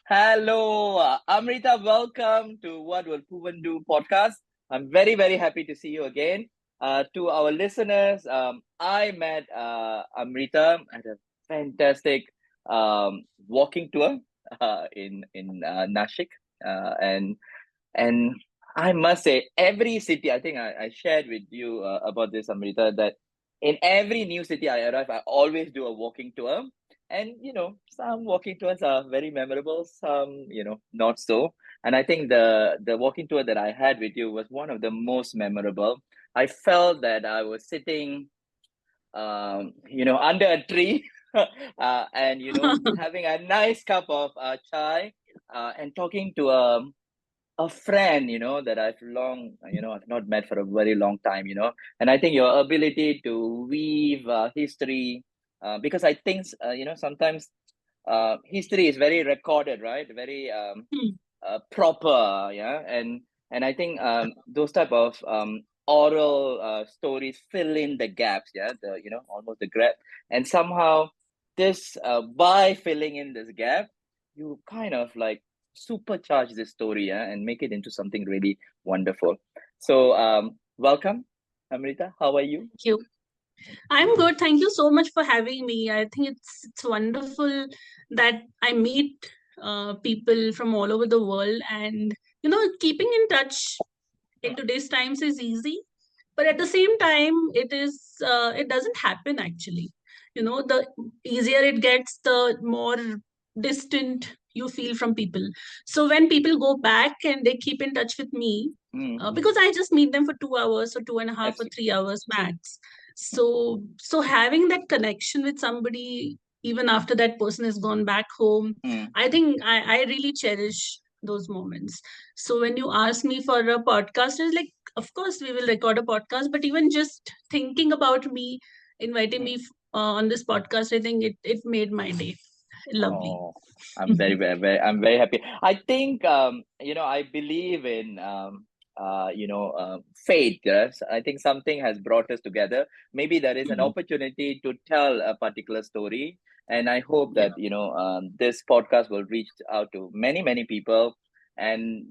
Hello, Amrita. Welcome to What Will Poovan Do podcast. I'm very, very happy to see you again. To our listeners, I met Amrita at a fantastic walking tour in Nashik, and and I must say, every city. I think I shared with you about this, Amrita, that in every new city I arrive, I always do a walking tour. And some walking tours are very memorable, some not so. And I think the walking tour that I had with you was one of the most memorable. I felt that I was sitting under a tree, and having a nice cup of chai, and talking to a friend, that I've not met for a very long time, and I think your ability to weave history, because I think, sometimes history is very recorded, right? Very Hmm. proper, yeah. And I think those type of oral stories fill in the gaps, yeah, almost the gap. And somehow this by filling in this gap, you kind of like supercharge this story, yeah, and make it into something really wonderful. So welcome, Amrita. How are you? Thank you. I'm good. Thank you so much for having me. I think it's wonderful that I meet people from all over the world, and keeping in touch in today's times is easy, but at the same time, it doesn't happen actually. The easier it gets, the more distant you feel from people. So when people go back and they keep in touch with me, Mm, because I just meet them for 2 hours or 2.5 or absolutely. 3 hours max. So having that connection with somebody even after that person has gone back home, Mm. I think I really cherish those moments. So when you ask me for a podcast, it's like, of course we will record a podcast, but even just thinking about me inviting me on this podcast, I think it made my day. Lovely. Oh, I'm very, very, very, I'm very happy. I think, I believe in, fate. Yes, I think something has brought us together. Maybe there is an Hmm. opportunity to tell a particular story, and I hope Yeah. that this podcast will reach out to many, many people, and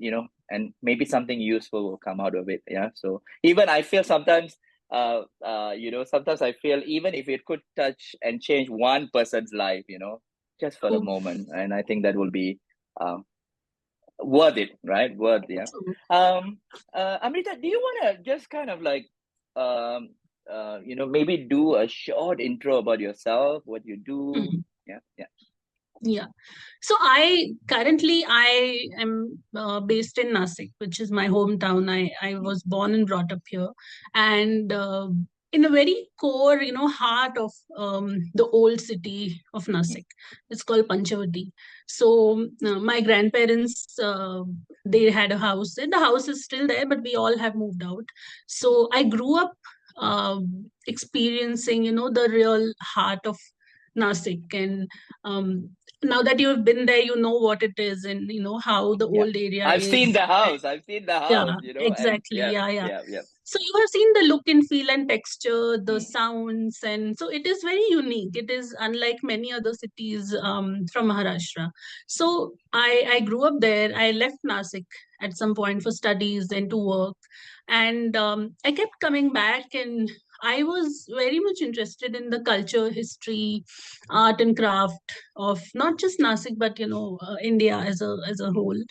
maybe something useful will come out of it. Yeah. So even I feel sometimes. Sometimes I feel even if it could touch and change one person's life, just for a True. moment, and I think that will be um, worth it, right? Worth, yeah. True. Amrita, do you want to just kind of like um maybe do a short intro about yourself, what you do? Mhm. Yeah, yeah. Yeah. So I am based in Nashik, which is my hometown. I Mm, was born and brought up here, and in a very core, heart of the old city of mm, Nashik. It's called Panchavati. So my grandparents, they had a house. The house is still there, but we all have moved out. So I grew up experiencing, the real heart of Nashik. And um, now that you've been there, you know what it is, and how the yeah. old area I've is. seen the And house. I've seen the yeah, house. And exactly. yeah, Yeah, yeah. yeah, yeah. So you have seen the look and feel and texture, the Mm, sounds, and so it is very unique. It is unlike many other cities from Maharashtra. So I grew up there. I left Nasik at some point for studies, then to work, and I kept coming back, and I was very much interested in the culture, history, art, and craft of not just Nasik but India as a whole.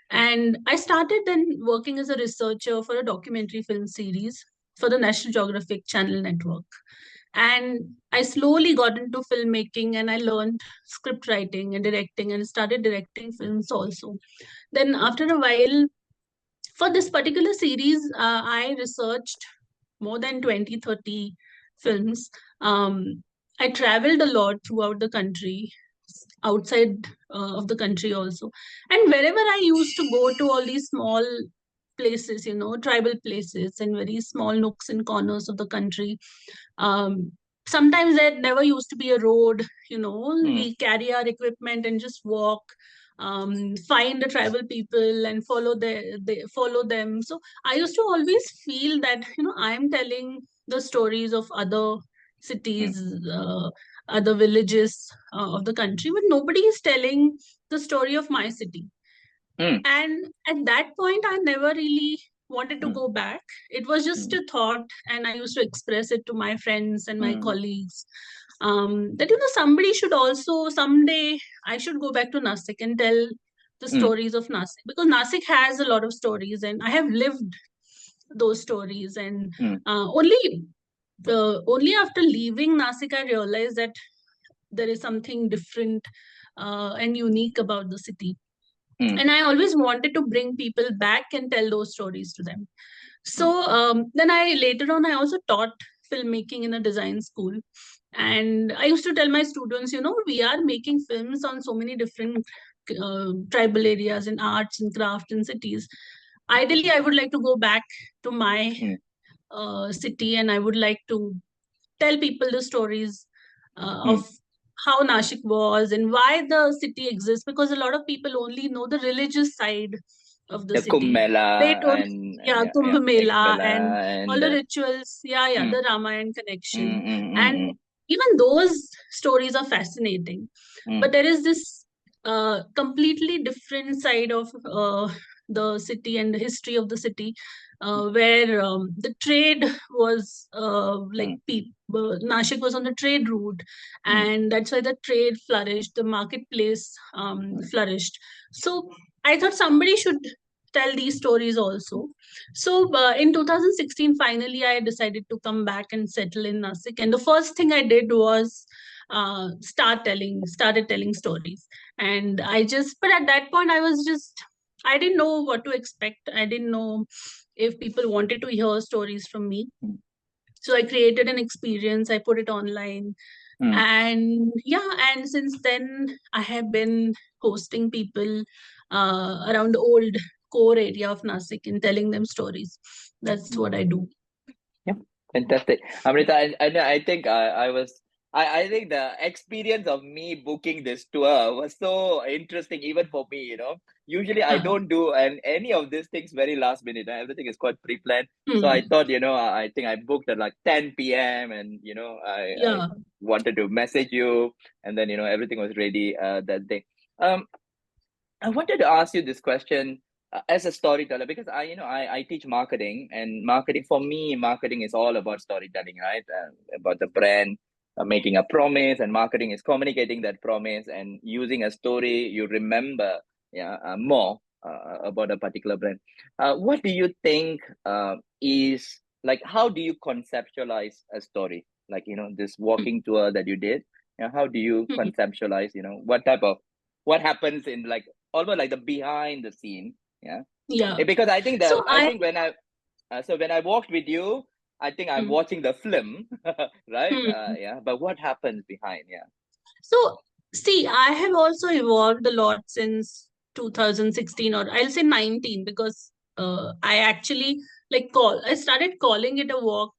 And I started then working as a researcher for a documentary film series for the National Geographic Channel Network. And I slowly got into filmmaking, and I learned script writing and directing and started directing films also. Then, after a while, for this particular series, I researched more than 20, 30 films. I traveled a lot throughout the country, outside of the country also. And wherever I used to go to all these small places, tribal places and very small nooks and corners of the country, um, sometimes there never used to be a road. mm, We carry our equipment and just walk, find the tribal people and follow them. So I used to always feel that I'm telling the stories of other mm, cities, other villages of the country, but nobody is telling the story of my city. Mm, And at that point, I never really wanted to mm, go back. It was just mm, a thought, and I used to express it to my friends and my mm, colleagues, that somebody should also someday, I should go back to Nasik and tell the mm, stories of Nasik, because Nasik has a lot of stories, and I have lived those stories. And mm, only after leaving Nasik, I realized that there is something different and unique about the city. mm, And I always wanted to bring people back and tell those stories to them. mm, So then I later on I also taught filmmaking in a design school. And I used to tell my students, we are making films on so many different tribal areas and arts and craft and cities. Ideally, I would like to go back to my mm, city, and I would like to tell people the stories mm. of how Nashik was and why the city exists, because a lot of people only know the religious side of the The Kumbh city. They Mela don't, and yeah, yeah, Kumbh yeah, X Mela and Mela all and the rituals, yeah, mm, the Ramayana mm, connection. mm, And mm, even those stories are fascinating. mm, But there is this completely different side of the city and the history of the city, where the trade was like mm, Nashik was on the trade route, mm, and that's why the trade flourished, the marketplace mm, flourished. So I thought somebody should tell these stories also. So in 2016, finally, I decided to come back and settle in Nasik. And the first thing I did was started telling stories. And but at that point, I didn't know what to expect. I didn't know if people wanted to hear stories from me. mm, So I created an experience, I put it online. mm, And yeah, and since then, I have been hosting people around the old core area of Nasik and telling them stories. That's mm. what I do. Yeah, fantastic. Amrita, I think I think the experience of me booking this tour was so interesting even for me, you know. Usually I Uh, don't do any of these things very last minute. Everything is quite pre-planned. So I hmm, thought, I think I booked at like 10 p.m. and I yeah. wanted to message you, and then everything was ready that day. Um I wanted to ask you this question as a storyteller, because I teach marketing, and marketing for me, marketing is all about storytelling, right? About the brand, making a promise, and marketing is communicating that promise and using a story you remember, yeah, more about a particular brand. What do you think is like? How do you conceptualize a story? Like this Hmm, walking tour that you did. How do you hmm, conceptualize? What type of what happens in like almost like the behind the scene, yeah. yeah. Because I think So that I think when I so when I walked with you, I think I'm hmm, watching the film, right? hmm. Yeah, but what happens behind? Yeah. So, see, I have also evolved a lot since 2016, or I'll say 19, because I actually I started calling it a walk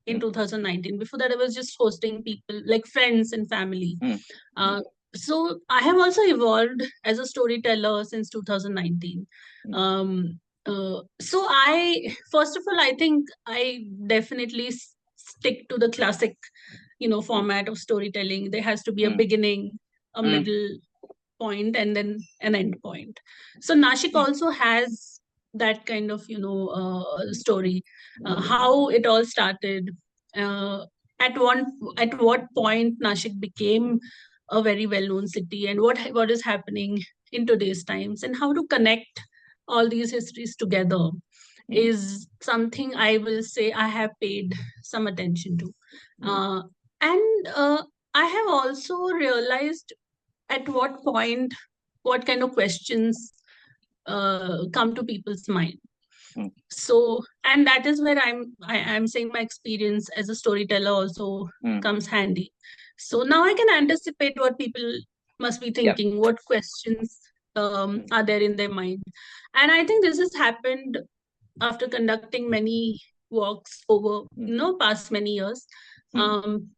in Mm, 2019. Before that, I was just hosting people like friends and family. mm, mm, Uh, so I have also evolved as a storyteller since 2019. mm, So first of all, I think I definitely stick to the classic, format of storytelling. There has to be a mm, beginning, a mm, middle point, and then an end point. So Nashik mm, also has that kind of, story, how it all started, uh, at what point Nashik became a very well-known city, and what is happening in today's times, and how to connect all these histories together mm, is something I will say I have paid some attention to. mm, Uh, and I have also realized at what point, what kind of questions come to people's mind. mm, So, and that is where I'm saying my experience as a storyteller also mm. comes handy. So now I can anticipate what people must be Yep. thinking, what questions Mm, are there in their mind. And I think this has happened after conducting many walks over, mm, past many years. mm. um,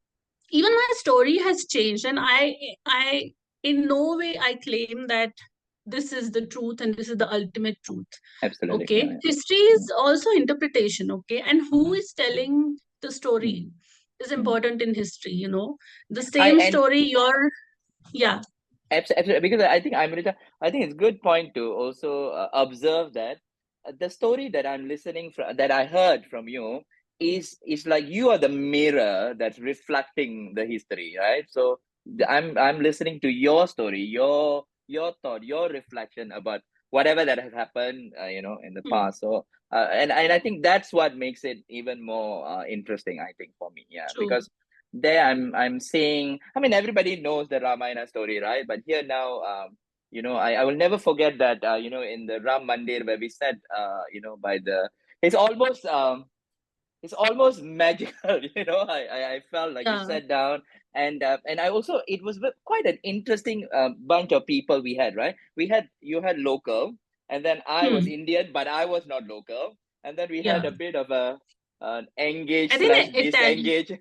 Even my story has changed, and I in no way I claim that this is the truth and this is the ultimate truth. Absolutely. Okay, Yeah, yeah. history is also interpretation. Okay, and who is telling the Mm, story is mm. important in history. The I same and story, your yeah. Absolutely, because I think Amrita, I think it's good point to also observe that the story that I'm listening from, that I heard from you, is like you are the mirror that's reflecting the history, right? So I'm listening to your story, your thought, your reflection about whatever that has happened, in the Hmm. past. So and I think that's what makes it even more interesting. I think for me, yeah, True. because there I'm seeing, I mean, everybody knows the Ramayana story, right? But here now, I will never forget that, in the Ram Mandir where we sat, by the, it's almost it's almost magical. I felt like we Yeah. sat down, and I also, it was quite an interesting bunch of people we had, right? You had local, and then I was Hmm. Indian, but I was not local, and then we had Yeah. a bit of a an engaged I think slash Italian. disengaged,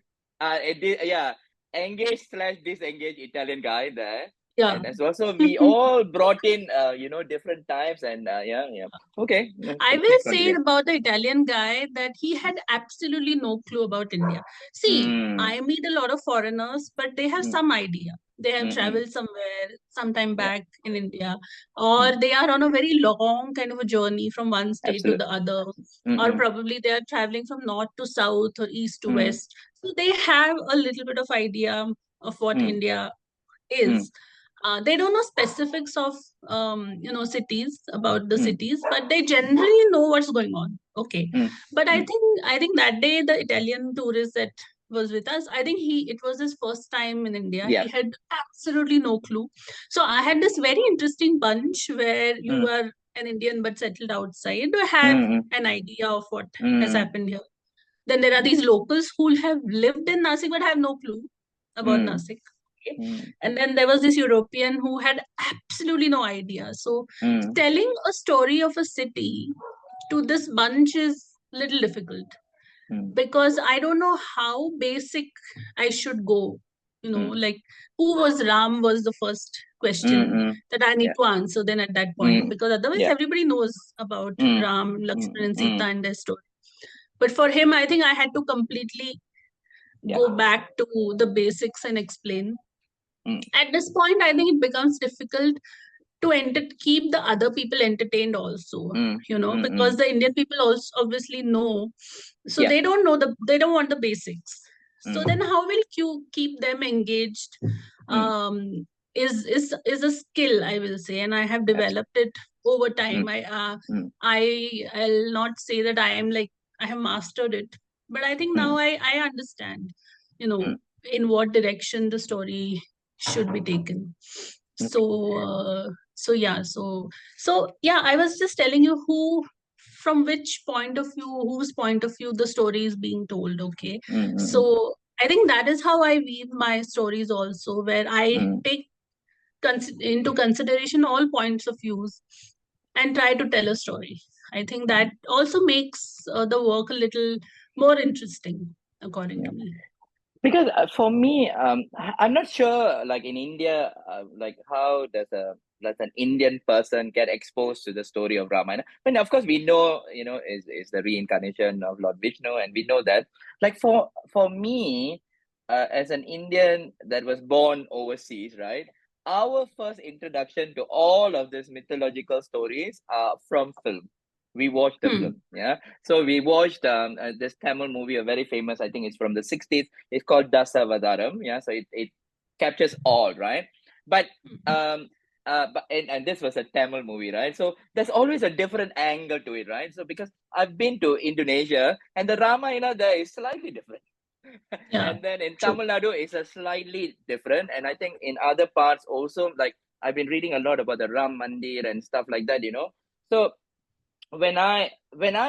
yeah, engaged slash disengaged Italian guy there. Yeah. And as well, so we all brought in, different types, and yeah, yeah. Okay, I will please say continue. about the Italian guy that he had absolutely no clue about India. See, Mm, I meet a lot of foreigners, but they have mm, some idea. They have mm, mm. traveled somewhere sometime Yeah. back in India, Mm, or they are on a very long kind of a journey from one state to the absolutely. other, or Mm, probably they are traveling from north to south or east to mm, west. So they have a little bit of idea of what mm, India mm, is. They don't know specifics of cities, about the mm, cities, but they generally know what's going on. Okay, mm, but I mm, think I think that day the Italian tourist that was with us, I think it was his first time in India. yeah. He had absolutely no clue. So I had this very interesting bunch where you Mm, are an Indian but settled outside, to have mm, an idea of what has mm, happened here. Then there are these locals who have lived in Nasik but have no clue about mm, Nasik. Okay. mm, And then there was this European who had absolutely no idea. So mm, telling a story of a city to this bunch is little difficult, mm, because I don't know how basic I should go. mm, Like, who was Ram was the first mm, question mm, that I need yeah. to answer then at that point, Mm, because otherwise yeah. everybody knows about Mm, Ram, Lakshman, mm, and Sita mm, and their story. But for him, I think I had to completely yeah. go back to the basics and explain. Mm, At this point, I think it becomes difficult to keep the other people entertained also, mm, mm, because mm, the Indian people also obviously know. So yeah. they don't want the basics. So then Mm, how will you keep them engaged? mm, Is a skill, I will say, and I have absolutely. developed it over Mm, time. mm, I'll not say that I am like I have mastered it, but I think now mm, I understand, mm, in what direction the story should be taken. okay. So yeah, I was just telling you from which point of view, whose point of view the story is being told. Okay, Mm, mm, so I think that is how I weave my stories also, where I mm, take into consideration all points of views and try to tell a story. I think that mm, also makes the work a little more interesting, according yeah. to me. Because for me, I'm not sure, like in India, like how does an Indian person get exposed to the story of Ramayana? I mean, of course, we know, is the reincarnation of Lord Vishnu, and we know that. Like for me, as an Indian that was born overseas, right? Our first introduction to all of these mythological stories are from film. We watched the Hmm. film, yeah. So we watched this Tamil movie, a very famous, I think it's from the 60s. It's called Dasavadaram. Yeah, so it captures all, right? But and this was a Tamil movie, right? So there's always a different angle to it, right? So because I've been to Indonesia and the Ramayana there is slightly different. Yeah, And then in true. Tamil Nadu it's a slightly different. And I think in other parts also, like I've been reading a lot about the Ram Mandir and stuff like that. So when I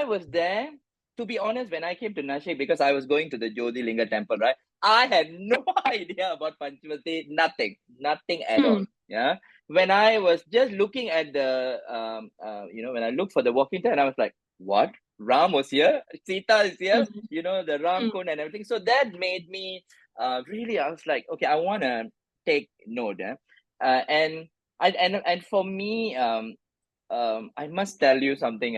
was there, to be honest, when I came to Nashik, because I was going to the Jyoti Linga temple, right? I had no idea about Panchamati, nothing at all. Hmm. Yeah. When I was just looking at when I looked for the walking tour, and I was like, what? Ram was here, Sita is here, Hmm. the Ram Hmm. Kund and everything. So that made me really, I was like, okay, I want to take note. And and for me, I must tell you something.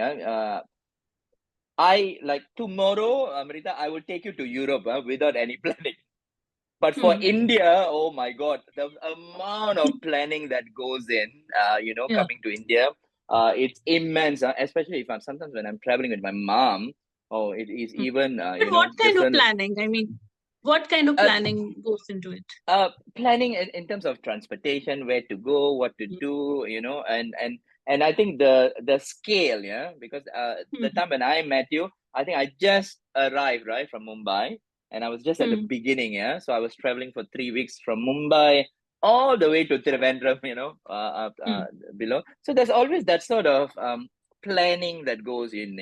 I like tomorrow, Amrita, I will take you to Europe without any planning. But for Hmm. India, oh my God, the amount of planning that goes in, Yeah. coming to India, it's immense. Especially if I'm sometimes when I'm traveling with my mom. Oh, it is Hmm. even, But what kind of different. planning? I mean, what kind of Uh, planning goes into it? Planning in terms of transportation, where to go, what to Hmm. do, and I think the scale, yeah, because the Hmm. time when I met you, I think I just arrived right from Mumbai, and I was just at the Hmm. beginning, yeah. So I was traveling for 3 weeks from Mumbai all the way to Trivandrum, Hmm. below. So there's always that sort of planning that goes in,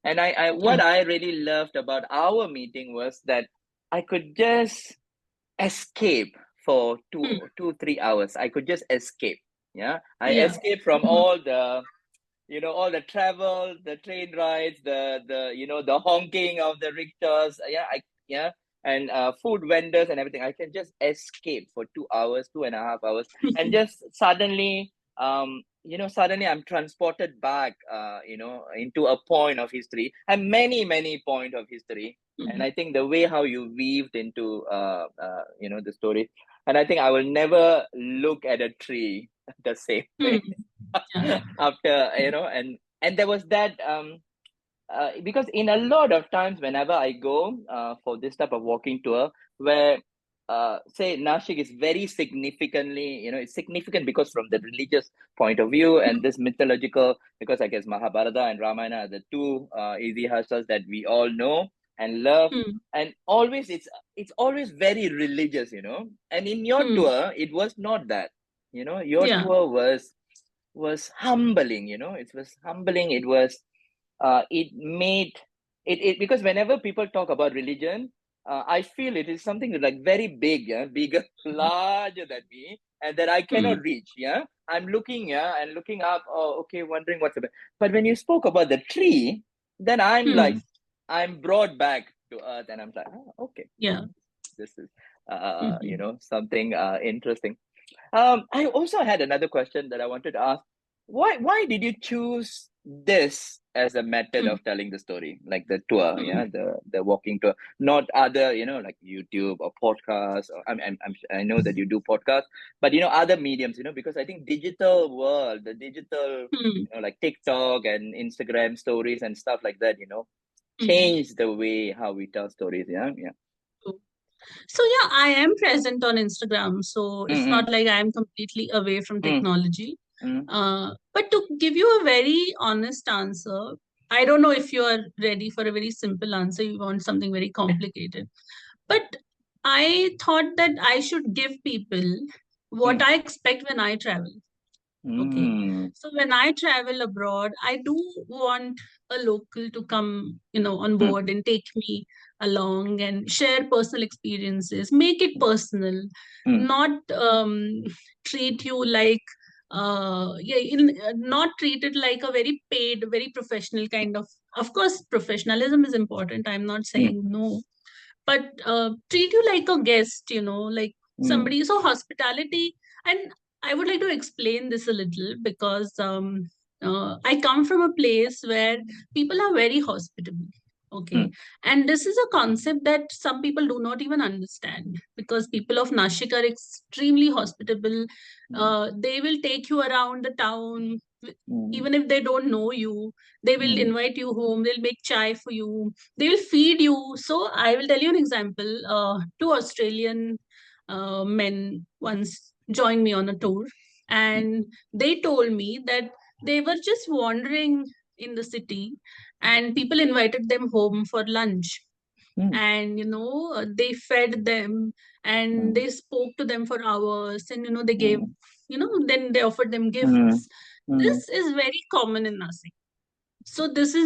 and I Yeah. what I really loved about our meeting was that I could just escape for Hmm. 2 3 hours. I could just escape. Yeah, I Yeah. escaped from Mhm. all the travel, the train rides, the honking of the rickshaws. Yeah, and food vendors and everything. I can just escape for 2 hours, 2.5 hours, and just suddenly I'm transported back, into a point of history and many point of history. And Hmm. I think the way how you weaved into the story, and I think I will never look at a tree the same Hmm. way Yeah. after, and there was that because in a lot of times whenever I go for this type of walking tour, where say Nashik is very significantly, it's significant because from the religious point of view, and this mythological, because I guess Mahabharata and Ramayana are the two itihasas that we all know and love. Hmm. And always it's always very religious, and in your Hmm. tour it was not that. Your Yeah. tour was humbling. It was humbling. It made it because whenever people talk about religion, I feel it is something like very big, yeah, bigger, larger than me, and that I Hmm. cannot reach. Yeah, I'm looking, yeah, and looking up. Oh, okay, wondering what's about. But when you spoke about the tree, then Hmm. I'm brought back to earth, and I'm like, oh, okay, Yeah. this is Hmm. something interesting. I also had another question that I wanted to ask. Why did you choose this as a method Hmm. of telling the story, like the tour, Hmm. yeah, the walking tour, not other, like YouTube or podcasts? Or I know that you do podcasts, but other mediums, because I think digital world, the digital, Hmm. like TikTok and Instagram stories and stuff like that, Hmm. change the way how we tell stories. Yeah, yeah. True. So yeah, I am present on Instagram. So it's Mm-hmm. not like I am completely away from technology. Mm-hmm. But to give you a very honest answer, I don't know if you are ready for a very simple answer. You want something very complicated. But I thought that I should give people what I expect when I travel. Okay. Mm-hmm. So when I travel abroad, I do want a local to come, on Mm, board and take me along and share personal experiences, make it personal, mm, not treat you like, not treat it like a very paid, very professional kind of course, professionalism is important. I'm not mm, saying no, but treat you like a guest, like mm, somebody. So hospitality, and I would like to explain this a little because I come from a place where people are very hospitable. Okay. mm, And this is a concept that some people do not even understand, because people of Nashik are extremely hospitable. mm, They will take you around the town. mm, Even if they don't know you, they will mm, invite you home, they'll make chai for you, they will feed you. So I will tell you an example. Two Australian men once joined me on a tour, mm, and they told me that they were just wandering in the city, and people invited them home for lunch, mm, and they fed them, and mm, they spoke to them for hours, and they gave, mm, then they offered them mm, gifts. mm, This is very common in Nasik. So this is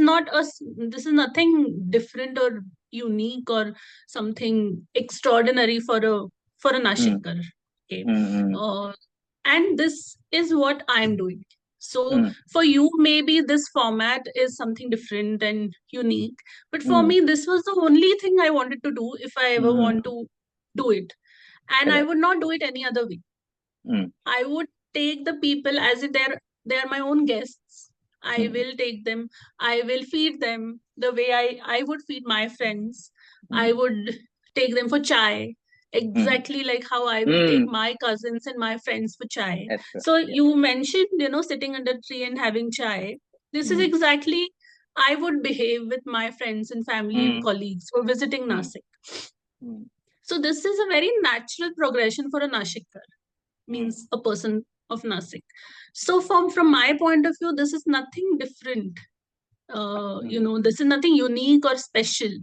nothing different or unique or something extraordinary for a mm, Nashikkar. Okay. mm, uh, and this is what I'm doing. So mm, for you, maybe this format is something different and unique, but for mm, me, this was the only thing I wanted to do if I ever want mm. to do it. And I Correct. would not do it any other way. Mm, I would take the people as if they're my own guests. I mm, will take them. I will feed them the way I would feed my friends. I mm, would take them for chai. exactly like how I will take Mm. my cousins and my friends for chai. That's true. So Yeah. you mentioned, sitting under a tree and having chai. This is Mm. exactly I would behave with my friends and family and Mm. colleagues for visiting Mm. Nasik. Mm. So this is a very natural progression for a Nashikar, Mm. means a person of Nasik. So from my point of view, this is nothing different. Mm. This is nothing unique or special.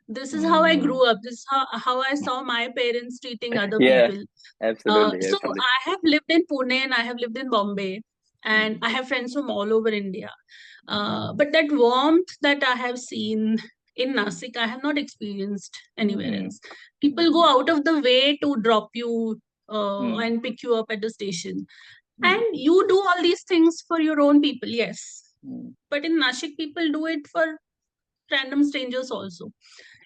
This is how I Mm. grew up. This is how I saw my parents treating other Yeah. people. Absolutely. So Absolutely. I have lived in Pune and I have lived in Bombay, and Mm. I have friends from all over India. But that warmth that I have seen in Nasik, I have not experienced anywhere Mm. else. People go Mm. out of the way to drop you Mm. and pick you up at the station. And Mm. you do all these things for your own people, yes. Mm. But in Nashik, people do it for random strangers also.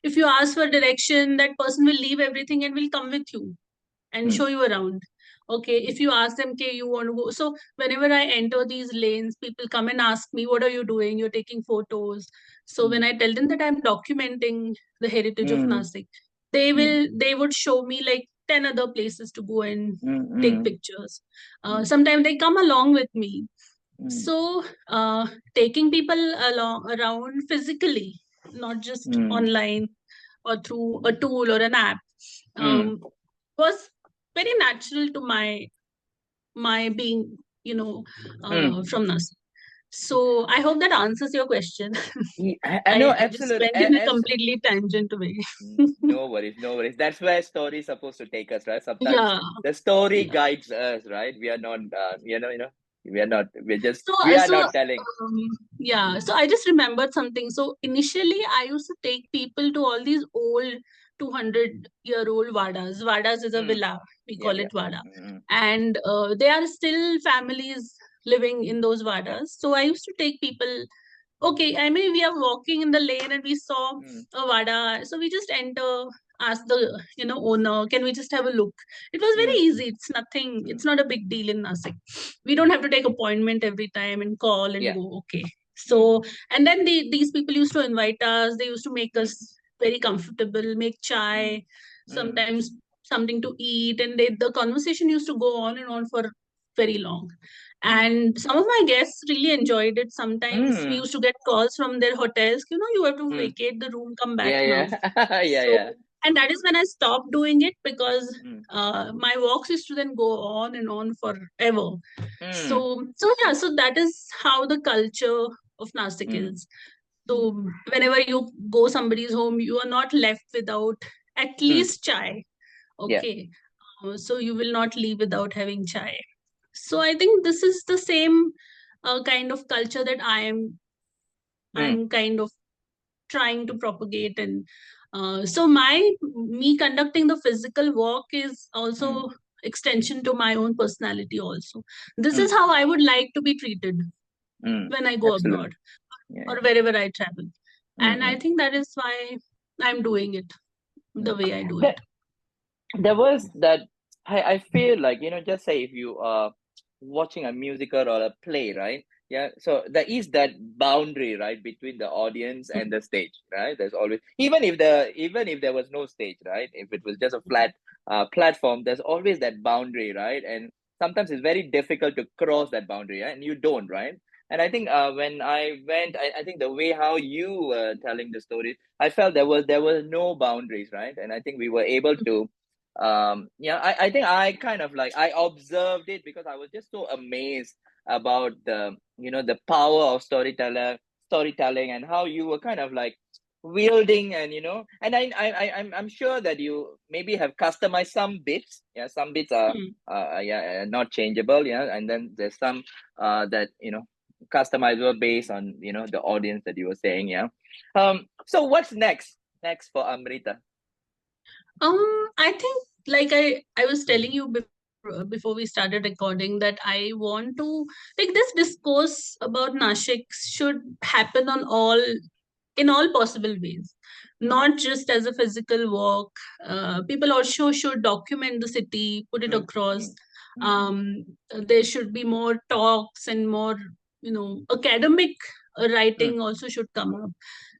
If you ask for direction, that person will leave everything and will come with you and Mm. show you around. Okay, if you ask them, okay, you want to go. So whenever I enter these lanes, people come and ask me, what are you doing? You're taking photos. So when Mm. I tell them that I'm documenting the heritage of Mm. Nasik, Mm. they would show me like 10 other places to go and Mm. take Mm. pictures. Mm. Sometimes they come along with me. Mm. So taking people along around physically, not just Mm. online or through a tool or an app, Mm. um, was very natural to my being, Mm. from Nasik. So I hope that answers your question. I know, I just absolute, went in a completely tangent way. no worries, no worries. That's where story is supposed to take us, right? Sometimes Yeah, the story yeah. guides us, right? We are not, we are not. So, We uh, are so not telling. yeah. So I just remembered something. So initially, I used to take people to all these old 200-year-old vadas. Vadas is a Mm. villa. We Yeah, call yeah. it vada, Mm. and they are still families living in those vadas. So I used to take people. Okay, I mean, we are walking in the lane and we saw Mm. a vada. So we just enter, ask the owner, can we just have a look? It was very Mm. easy. It's nothing. Mm. It's not a big deal in Nasik. We don't have to take appointment every time and call and Yeah. go. Okay. Mm. So and then these people used to invite us. They used to make Mm. us very comfortable, make Mm. chai, Mm. sometimes something to eat, and the conversation used to go on and on for very long. Mm. And some of my guests really enjoyed it. Sometimes we Mm. used to get calls from their hotels, you have to Mm. vacate the room, come back Yeah, now. yeah. Yeah, So, yeah. and that is when I stopped doing it because Mm. my walks used to then go on and on forever. Mm. So yeah, so that is how the culture of Nasik Mm. is. So whenever you go somebody's home, you are not left without at Mm. least chai. Yeah. Okay. So you will not leave without having chai. So I think this is the same kind of culture that Mm. I'm kind of trying to propagate. And so me conducting the physical walk is Mm. also extension to my own personality also. This is Mm. how I would like to be treated Mm. when I go Absolutely. abroad Yeah, or yeah. wherever I travel. And I Mm. think that is why I'm doing it the Mm. way I do it. There, there was that. I feel like, just say if you are watching a musical or a play, right? Yeah. So there is that boundary, right, between the audience and the stage, right? There's always, even if there was no stage, right? If it was just a flat platform, there's always that boundary, right? And sometimes it's very difficult to cross that boundary, right? And you don't, right? And I think when I went, I think the way how you were telling the story, I felt there was no boundaries, right? And I think we were able to yeah, I think I kind of like I observed it because I was just so amazed about the power of storytelling and how you were kind of like wielding, and and I'm sure that you maybe have customized some bits. Yeah, some bits are Hmm. yeah, not changeable. Yeah, and then there's some that customizable based on the audience that you were saying. Yeah. So what's next for Amrita? I think like I was telling you before we started recording that I want to like this discourse about Nashik should happen in all possible ways, Mm, not just as a physical walk. People also should document the city, put it mm, across. mm, mm, There should be more talks and more, academic mm, writing also should come up.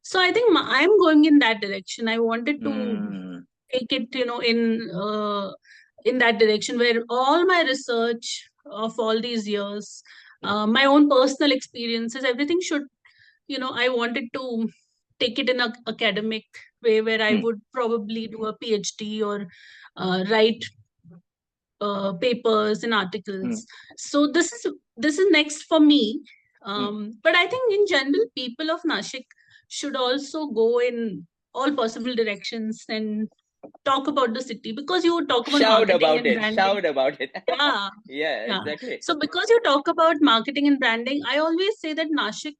So I think I'm going in that direction. I wanted to mm, take it, in that direction where all my research of all these years, my own personal experiences, everything should, I wanted to take it in a academic way where I Mm, would probably do a PhD or write papers and mm, articles. So this is next for me. mm. But I think in general, people of Nashik should also go in all possible directions and talk about the city, because you talk about Shout marketing about and it. branding. Shout about it. Yeah, Yeah, yeah. exactly. So because you talk about marketing and branding, I always say that Nashik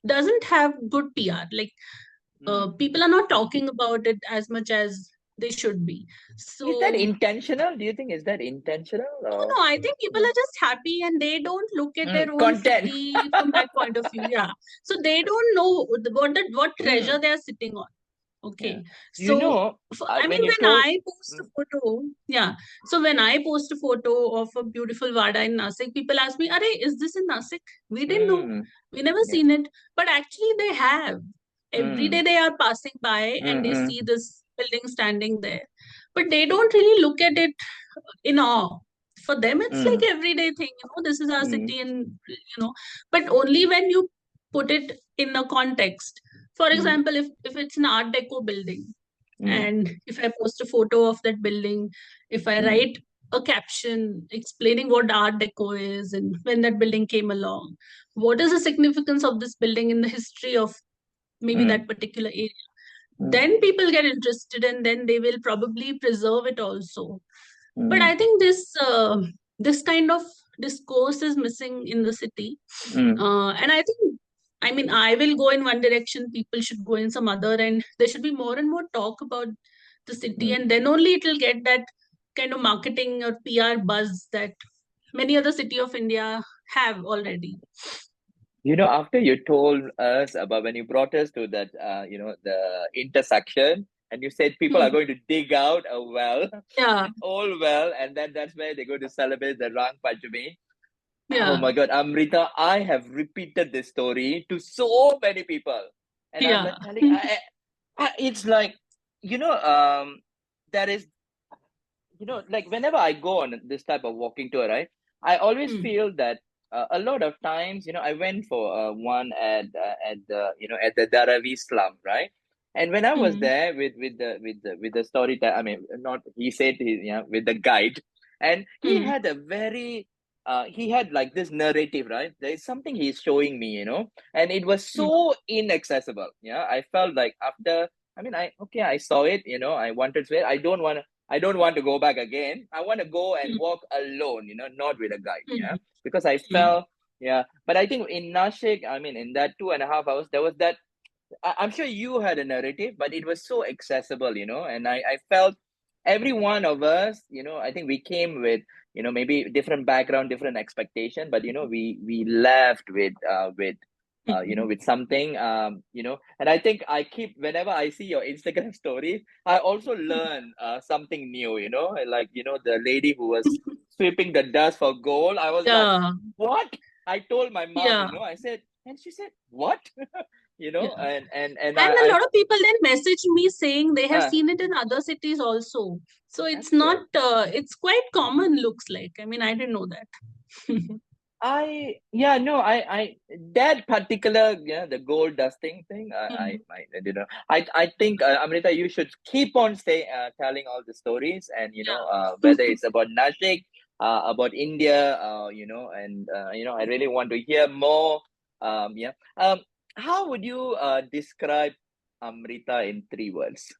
doesn't have good PR. Like Mm. people are not talking about it as much as they should be. Is that So intentional? Do you think is that intentional no, or no, I think people no? are just happy and they don't look at their own Content. city from that point of view. Yeah. So they don't know what treasure Mm, they are sitting on. yeah. Okay. You So, know, I mean, when you when told, I post a mm, photo, yeah. So when I post a photo of a beautiful Vada in Nasik, people ask me, "Are, is this in Nasik? We didn't know. mm, We never yeah, seen it." But actually, they have. Every day mm, they are passing by and they mm, see this building standing there. But they don't really look at it in awe. For them, it's mm, like everyday thing, this is our mm, city, and but only when you put it in a context. For mm, example, if it's an Art Deco building, mm, and if I post a photo of that building, if I mm, write a caption explaining what Art Deco is and when that building came along, what is the significance of this building in the history of maybe mm, that particular area, mm, then people get interested and then they will probably preserve it also. But mm, I think this kind of discourse is missing in the city, mm, and I think, I mean, I will go in one direction, people should go in some other, and there should be more and more talk about the city, mm. and then only it will get that kind of marketing or PR buzz that many other city of India have already. After you told us about when you brought us to that, the intersection, and you said people are Hmm. going to dig out a well, Yeah, an old well, and then that's where they're going to celebrate the Rang Panchami. Oh yeah, my God, Amrita, I have repeated this story to so many people, and I'm yeah. like telling, it's like, you know, um, there is, like whenever I go on this type of walking tour, right, I always Hmm. feel that a lot of times, I went for one at the at the Dharavi slum, right? And when I was Hmm. there with the storyteller, I mean, not he said with the guide, and he Hmm. had a very he had like this narrative, right? There is something he's showing me, and it was Hmm. so inaccessible. Yeah, I felt like after. I mean, I saw it, I wanted to say, I don't want to go back again. I want to go and Hmm. walk alone, not with a guide. Yeah. Hmm. Because I Hmm. felt, yeah. But I think in Nashik, I mean, in that 2.5 hours, there was that. I'm sure you had a narrative, but it was so accessible, and I felt every one of us, I think we came with, maybe different background, different expectation, but, we left Hmm. with something, and I think I keep, whenever I see your Instagram stories, I also learn something new, like, the lady who was sweeping the dust for gold. I was like, Yeah, what? I told my mom, yeah, I said, and she said, what? yeah. And And a I lot of people then message me saying they have uh, seen it in other cities also. So it's that's not, good. it's quite common, looks like. I mean, I didn't know that. Yeah, no, I that particular, the gold dusting thing, Hmm. I think, Amrita, you should keep on telling all the stories, and Yeah. whether it's about Nashik, about India, and I really want to hear more. Yeah. How would you describe Amrita in 3 words?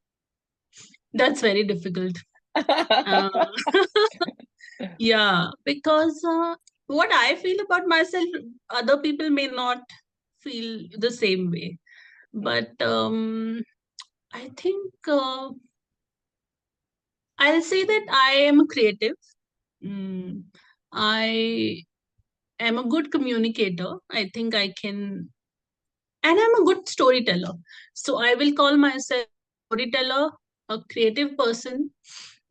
That's very difficult. Uh, yeah, because what I feel about myself, other people may not feel the same way. Mm, But I think I'll say that I am a creative. Mm, I am a good communicator. I think I can, and I'm a good storyteller. So I will call myself storyteller, a creative person,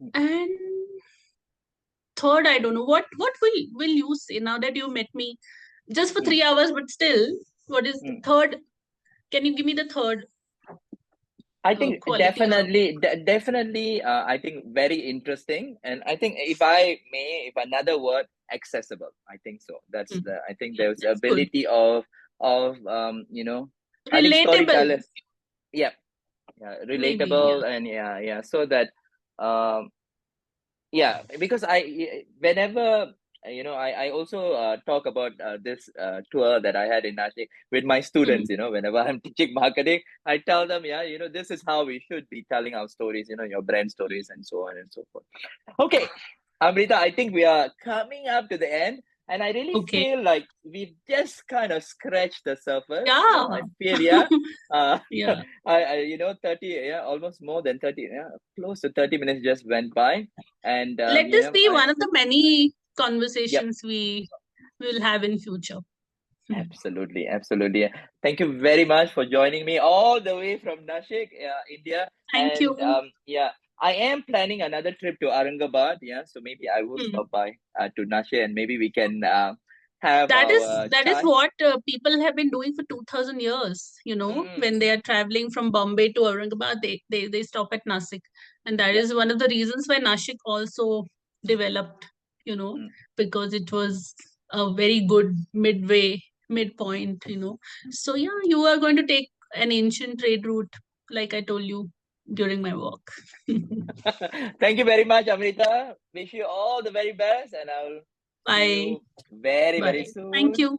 mm, and third, I don't know what will you say now that you met me just for mm, 3 hours, but still, what is the mm. third? Can you give me the third? I think quality of definitely, I think very interesting. And I think if I may, if another word, accessible. I think so. That's mm, the, I think there's that's good. ability of I think Relatable. storytellers. Yeah, yeah, Maybe, yeah. relatable, and yeah, so that, um, yeah, because whenever I also talk about this tour that I had in Nashik with my Mm, students. Whenever I'm teaching marketing, I tell them, yeah, this is how we should be telling our stories, your brand stories, and so on and so forth. Okay, Amrita, I think we are coming up to the end, and I really okay. feel like we've just kind of scratched the surface. Yeah. I feel, yeah, Yeah. 30, yeah, almost more than 30, yeah, close to 30 minutes just went by, and Let this be I one of the many yep. conversations we will have in future. Hmm. Absolutely, absolutely. Thank you very much for joining me all the way from Nashik, India. Thank And you. yeah, I am planning another trip to Aurangabad. Yeah, so maybe I will Hmm. stop by to Nashik, and maybe we can have That is our that is chai. what people have been doing for 2000 years. Mm, When they are traveling from Bombay to Aurangabad, they stop at Nasik, and that yep. is one of the reasons why Nashik also developed. You know, Mm. because it was a very good midpoint. So yeah, you are going to take an ancient trade route, like I told you during my walk. Thank you very much, Amrita. Wish you all the very best, and I'll see Bye. you very, very Bye. Thank soon. you.